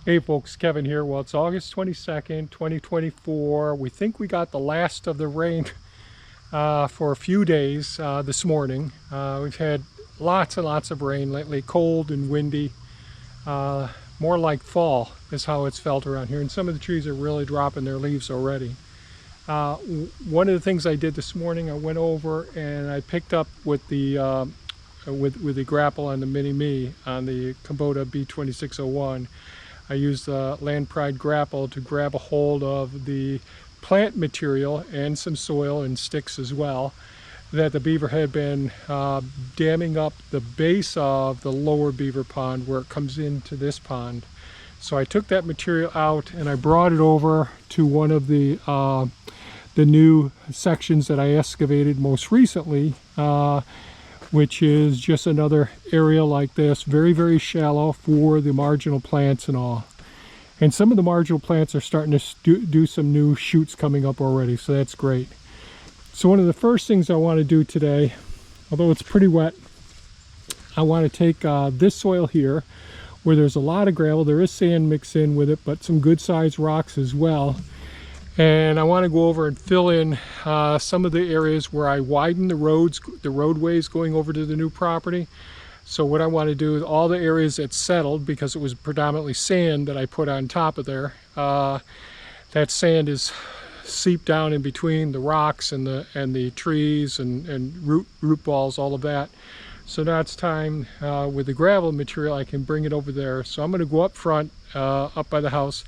Hey folks, Kevin here. Well, it's August 22nd, 2024. We think we got the last of the rain for a few days this morning. We've had lots and lots of rain lately, cold and windy. More like fall is how it's felt around here. And some of the trees are really dropping their leaves already. One of the things I did this morning, I went over and I picked up with the with the grapple on the Mini-Me on the Kubota B2601. I used the Land Pride grapple to grab a hold of the plant material and some soil and sticks as well that the beaver had been damming up the base of the lower beaver pond where it comes into this pond. So I took that material out and I brought it over to one of the new sections that I excavated most recently, which is just another area like this, very, very shallow for the marginal plants and all. And some of the marginal plants are starting to do some new shoots coming up already, so that's great. So one of the first things I want to do today, although it's pretty wet, I want to take this soil here, where there's a lot of gravel, there is sand mixed in with it, but some good sized rocks as well. And I want to go over and fill in some of the areas where I widened the roadways going over to the new property. So what I want to do is all the areas that settled, because it was predominantly sand that I put on top of there, that sand is seeped down in between the rocks and the trees and root balls, all of that. So now it's time with the gravel material, I can bring it over there. So I'm going to go up front, up by the house,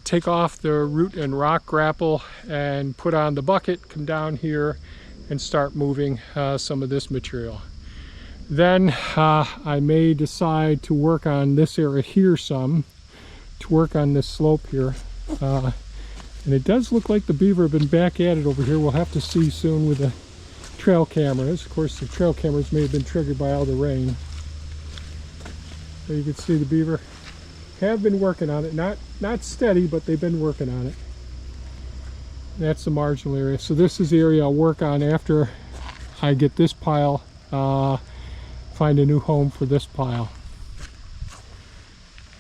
take off the root and rock grapple and put on the bucket, come down here and start moving some of this material. Then I may decide to work on this area here some, to work on this slope here. And it does look like the beaver have been back at it over here. We'll have to see soon with the trail cameras. Of course, the trail cameras may have been triggered by all the rain. So you can see the beaver have been working on it, not steady, but they've been working on it. That's the marginal area. So this is the area I'll work on after I get this pile, find a new home for this pile.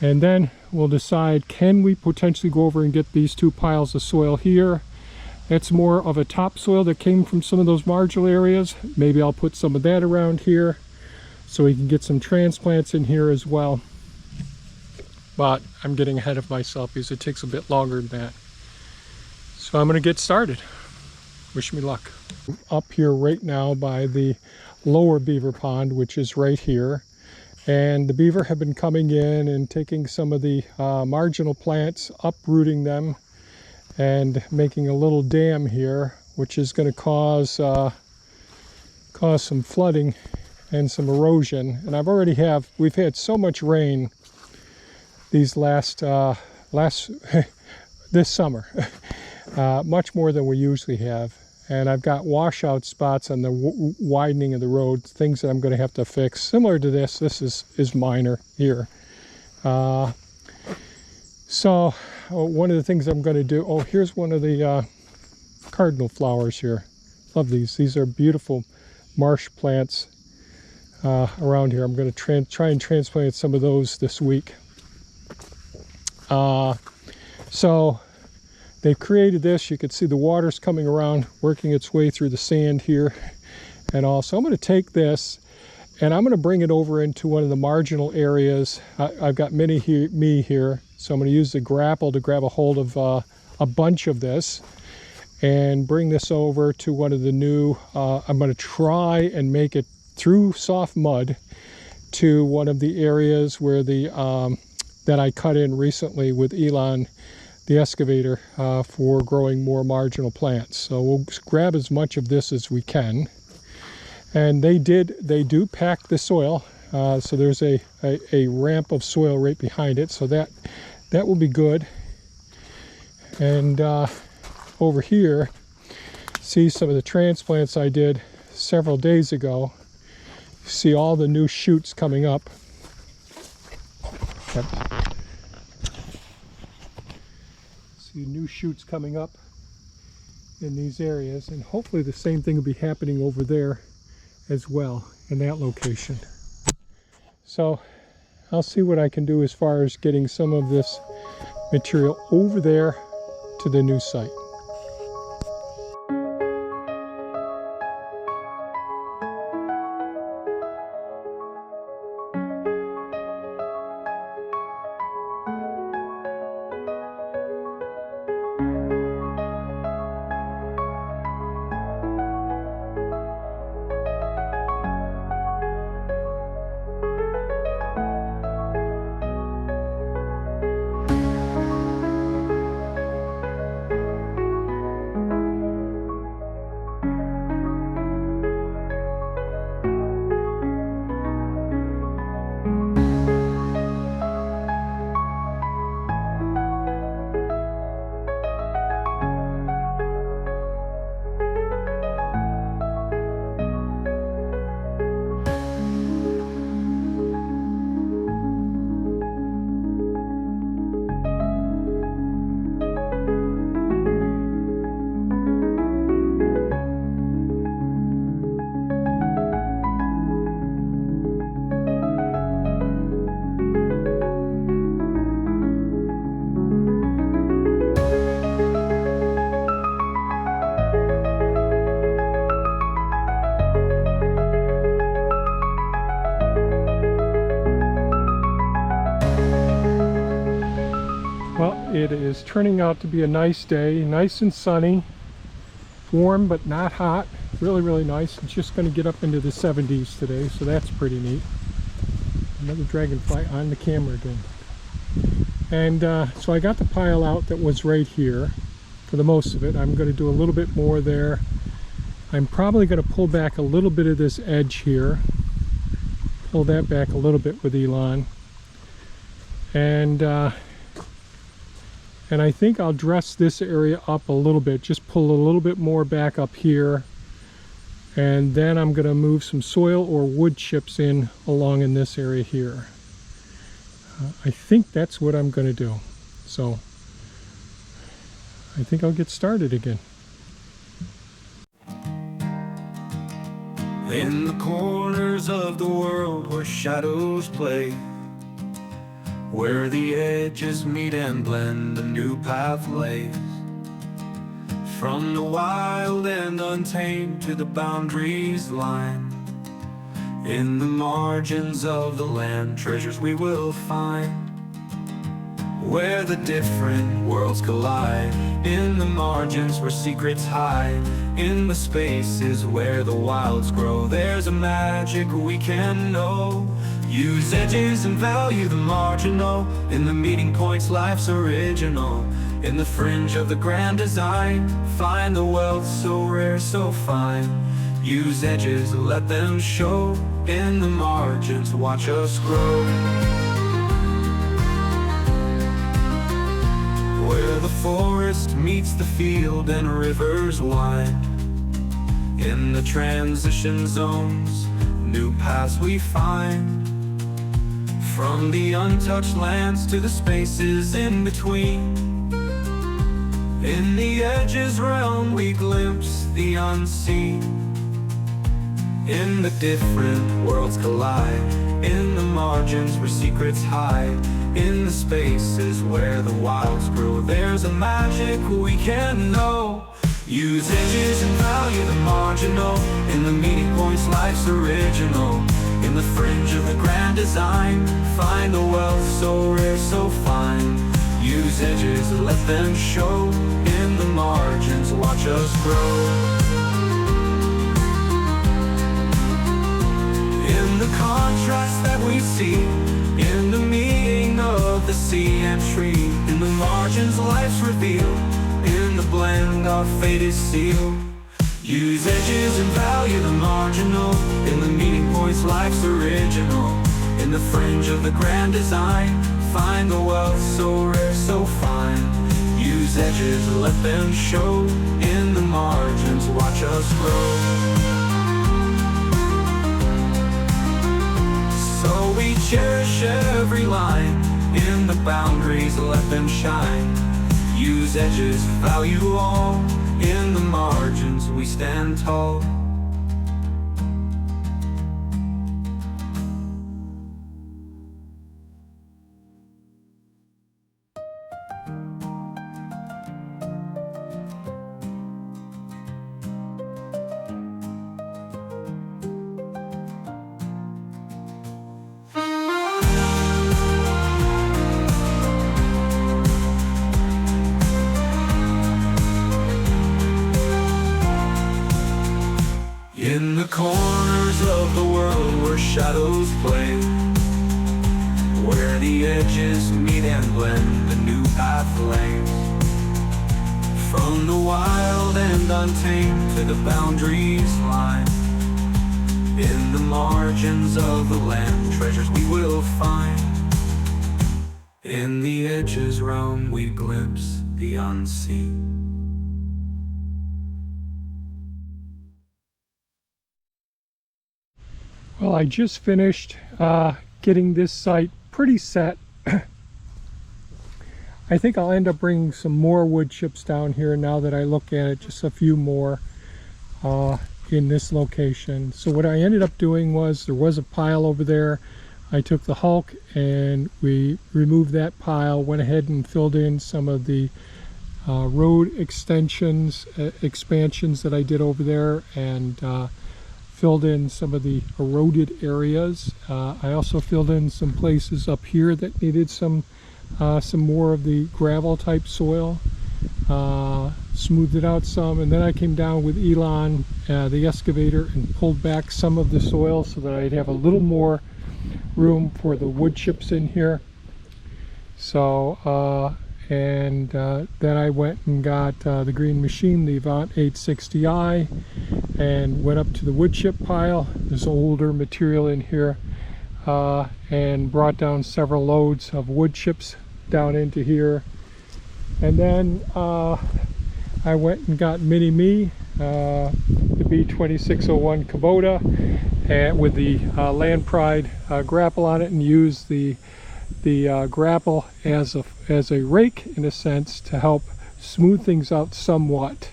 And then we'll decide, can we potentially go over and get these two piles of soil here? That's more of a topsoil that came from some of those marginal areas. Maybe I'll put some of that around here so we can get some transplants in here as well. But I'm getting ahead of myself because it takes a bit longer than that. So I'm going to get started. Wish me luck. Up here right now by the lower beaver pond, which is right here. And the beaver have been coming in and taking some of the marginal plants, uprooting them, and making a little dam here, which is going to cause some flooding and some erosion. And we've had so much rain these this summer, much more than we usually have. And I've got washout spots on the widening of the road, things that I'm going to have to fix. Similar to this is minor here. So one of the things I'm going to do, here's one of the cardinal flowers here. Love these. These are beautiful marsh plants around here. I'm going to try and transplant some of those this week. So they've created this. You can see the water's coming around, working its way through the sand here and all. So I'm going to take this and I'm going to bring it over into one of the marginal areas. I've got Me here, so I'm going to use the grapple to grab a hold of a bunch of this and bring this over to one of the new, I'm going to try and make it through soft mud to one of the areas where that I cut in recently with Elon, the excavator, for growing more marginal plants. So we'll grab as much of this as we can. And they do pack the soil. So there's a ramp of soil right behind it. So that will be good. And over here, see some of the transplants I did several days ago. See all the new shoots coming up. Yep. See new shoots coming up in these areas, and hopefully the same thing will be happening over there as well in that location. So I'll see what I can do as far as getting some of this material over there to the new site. Well, it is turning out to be a nice day, nice and sunny, warm but not hot, really nice. It's just going to get up into the 70s today, so that's pretty neat. Another dragonfly on the camera again. And so I got the pile out that was right here for the most of it. I'm going to do a little bit more there. I'm probably going to pull back a little bit of this edge here, pull that back a little bit with Elon, and I think I'll dress this area up a little bit, just pull a little bit more back up here, and then I'm going to move some soil or wood chips in along in this area here. I think that's what I'm going to do. So I think I'll get started again. In the corners of the world where shadows play, where the edges meet and blend, a new path lays. From the wild and untamed to the boundaries line, in the margins of the land, treasures we will find. Where the different worlds collide, in the margins where secrets hide, in the spaces where the wilds grow, there's a magic we can know. Use edges and value the marginal, in the meeting points life's original. In the fringe of the grand design, find the wealth so rare, so fine. Use edges, let them show, in the margins watch us grow. Where the forest meets the field and rivers wind, in the transition zones, new paths we find. From the untouched lands to the spaces in between, in the edges realm we glimpse the unseen. In the different worlds collide, in the margins where secrets hide, in the spaces where the wilds grow, there's a magic we can know. Use edges and value the marginal, in the meeting points life's original. In the fringe of the grand design, find the wealth so rare, so fine. Use edges, let them show, in the margins watch us grow. In the contrast that we see, in the meeting of the sea and tree, in the margins life's revealed, in the blend our fate is sealed. Use edges and value the marginal, in the meeting points life's original. In the fringe of the grand design, find the wealth so rare, so fine. Use edges, let them show, in the margins watch us grow. So we cherish every line, in the boundaries let them shine. Use edges, value all, in the margins we stand tall. smooth play, where the edges meet and blend, the new path lays. From the wild and untamed to the boundaries line, in the margins of the land, treasures we will find. In the edges realm we glimpse the unseen. Well, I just finished getting this site pretty set. I think I'll end up bringing some more wood chips down here now that I look at it, just a few more in this location. So what I ended up doing was, there was a pile over there. I took the Hulk and we removed that pile, went ahead and filled in some of the road expansions that I did over there, and filled in some of the eroded areas. I also filled in some places up here that needed some more of the gravel type soil. Smoothed it out some, and then I came down with Elon, the excavator, and pulled back some of the soil so that I'd have a little more room for the wood chips in here. So then I went and got the green machine, the Avant 860i, and went up to the wood chip pile. There's older material in here, and brought down several loads of wood chips down into here. And then I went and got Mini-Me, the B2601 Kubota, and with the Land Pride grapple on it, and used the grapple as a rake, in a sense, to help smooth things out somewhat.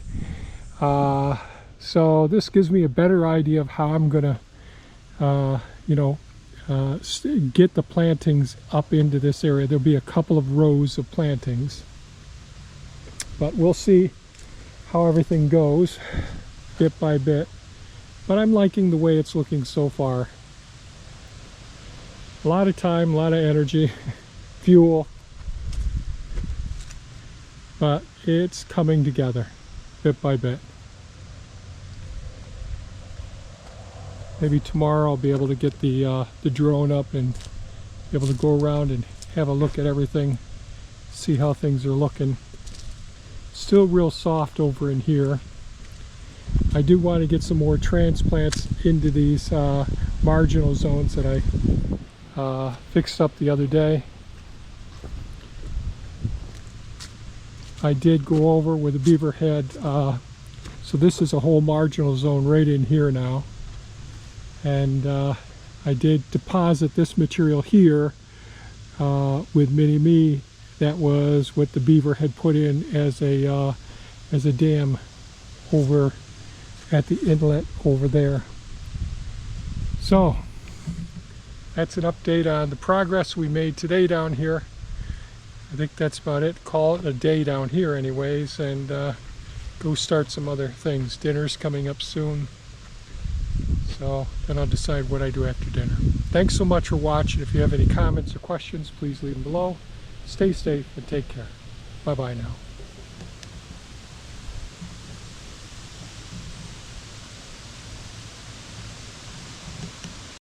So this gives me a better idea of how I'm gonna get the plantings up into this area. There'll be a couple of rows of plantings, but we'll see how everything goes bit by bit. But I'm liking the way it's looking so far. A lot of time, a lot of energy, fuel, but it's coming together bit by bit. Maybe tomorrow I'll be able to get the drone up and be able to go around and have a look at everything, see how things are looking. Still real soft over in here. I do want to get some more transplants into these marginal zones that I fixed up the other day. I did go over with the beaver head, so this is a whole marginal zone right in here now, and I did deposit this material here with Mini-Me. That was what the beaver had put in as a dam over at the inlet over there. So that's an update on the progress we made today down here. I think that's about it. Call it a day down here anyways, and go start some other things. Dinner's coming up soon, so then I'll decide what I do after dinner. Thanks so much for watching. If you have any comments or questions, please leave them below. Stay safe and take care. Bye-bye now.